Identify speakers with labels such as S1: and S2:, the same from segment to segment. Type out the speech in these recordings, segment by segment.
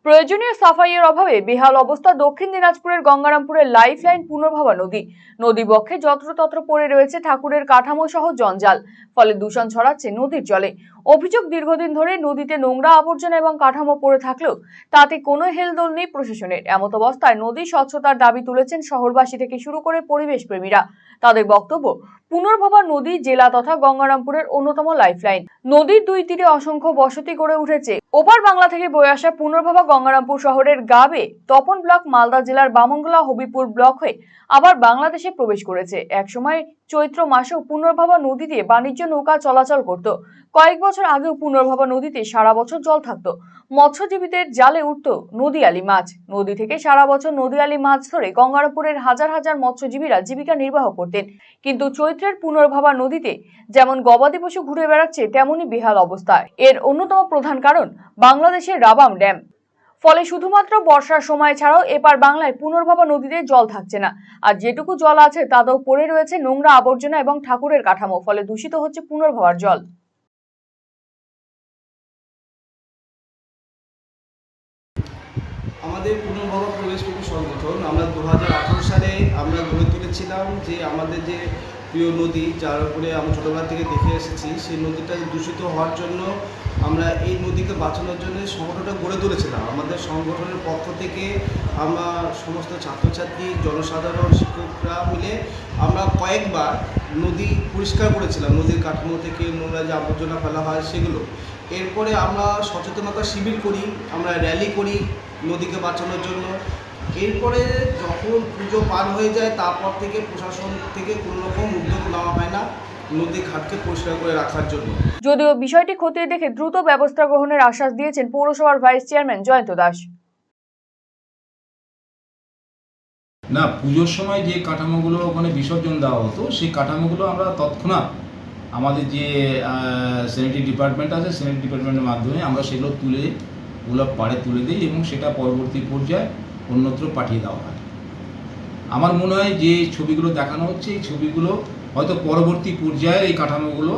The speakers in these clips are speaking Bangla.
S1: প্রয়োজনীয় সাফাইয়ের অভাবে বেহাল অবস্থা দক্ষিণ দিনাজপুরের গঙ্গারামপুরের লাইফলাইন পুনর্ভবা নদী বক্ষে যত্রতত্র পড়ে রয়েছে ঠাকুরের কাঠামো সহ জঞ্জাল, ফলে দূষণ ছড়াচ্ছে নদীর জলে। অভিযোগ, দীর্ঘদিন ধরে নদীতে নোংরা আবর্জনা এবং কাঠামো পড়ে থাকলেও তাতে কোনো হেলদোল নেই প্রশাসনের। এমত অবস্থায় নদী স্বচ্ছতার দাবি তুলেছেন শহরবাসী থেকে শুরু করে পরিবেশ প্রেমীরা। তাদের বক্তব্য, পুনর্ভবা নদী জেলা তথা গঙ্গারামপুরের অন্যতম লাইফলাইন। নদীর দুই তীরে অসংখ্য বসতি গড়ে উঠেছে। ওপার বাংলা থেকে বয়ে আসা পুনর্ভবা গঙ্গারামপুর শহরের গাবে তপন ব্লক মালদা জেলার বামনগোলা হবিপুর ব্লক হয়ে আবার বাংলাদেশে প্রবেশ করেছে। একসময় চৈত্র মাসেও পুনর্ভবা নদীতে বাণিজ্য নৌকা চলাচল করত। কয়েক বছর আগেও পুনর্ভবা নদীতে সারা বছর জল থাকতো। মৎস্যজীবীদের জালে উঠত নদীয়ালি মাছ। নদী থেকে সারা বছর নদীয়ালি মাছ ধরে গঙ্গারামপুরের হাজার হাজার মৎস্যজীবীরা জীবিকা নির্বাহ করতেন। কিন্তু চৈত্রের পুনর্ভবা নদীতে যেমন গবাদি পশু ঘুরে বেড়াচ্ছে, তেমনই বেহাল অবস্থা। এর অন্যতম প্রধান কারণ বাংলাদেশের রাবাম ড্যাম। ফলে শুধুমাত্র বর্ষার সময় ছাড়াও এপার বাংলায় পুনর্ভবা নদীতে জল থাকছে না, আর যেটুকু জল আছে তাতেও পড়ে রয়েছে নোংরা আবর্জনা এবং ঠাকুরের কাঠামো। ফলে দূষিত হচ্ছে পুনর্ভবার জল।
S2: আমাদের পুনর্ভবা পরিবেশ প্রেমী সংগঠন আমরা 2018 সালে আমরা গড়ে তুলেছিলাম যে আমাদের যে প্রিয় নদী, যার উপরে আমরা ছোটোবেলা থেকে দেখে এসেছি, সেই নদীটা দূষিত হওয়ার জন্য আমরা এই নদীকে বাঁচানোর জন্য সংগঠনটা গড়ে তুলেছিলাম। আমাদের সংগঠনের পক্ষ থেকে আমরা সমস্ত ছাত্রছাত্রী, জনসাধারণ, শিক্ষকরা মিলে আমরা কয়েকবার নদী পরিষ্কার করেছিলাম। নদীর কাঠামো থেকে নোংরা যে আবর্জনা ফেলা হয় সেগুলো। এরপরে আমরা সচেতনতা শিবির করি, আমরা র্যালি করি নদীকে বাঁচানোর জন্য। এরপরে যখন পুজো পার হয়ে যায়, তারপর থেকে প্রশাসন থেকে কোনো রকম উদ্যোগ নেওয়া হয় না নদী ঘাটকে পরিষ্কার করে রাখার জন্য।
S1: যদিও বিষয়টি খতিয়ে দেখে দ্রুত ব্যবস্থা গ্রহণের আশ্বাস দিয়েছেন পৌরসভার ভাইস চেয়ারম্যান জয়ন্ত দাস।
S3: না, পুজোর সময় যে কাঠামোগুলো ওখানে বিসর্জন দেওয়া হতো, সেই কাঠামোগুলো আমরা তৎক্ষণাৎ আমাদের যে স্যানিটারি ডিপার্টমেন্ট আছে, স্যানিটারি ডিপার্টমেন্টের মাধ্যমে আমরা সেগুলো পাড়ে তুলে দিই এবং সেটা পরবর্তী পর্যায়ে অন্যত্র পাঠিয়ে দেওয়া হয়। আমার মনে হয় যে ছবিগুলো দেখানো হচ্ছে, এই ছবিগুলো হয়তো পরবর্তী পর্যায়ে এই কাঠামোগুলো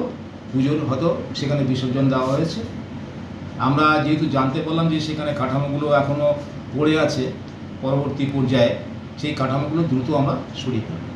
S3: পুজোর হয়তো সেখানে বিসর্জন দেওয়া হয়েছে। আমরা যেহেতু জানতে পারলাম যে সেখানে কাঠামোগুলো এখনও পড়ে আছে, পরবর্তী পর্যায়ে সেই কাঠামোগুলো দ্রুত আমরা সরিয়ে ফেলব।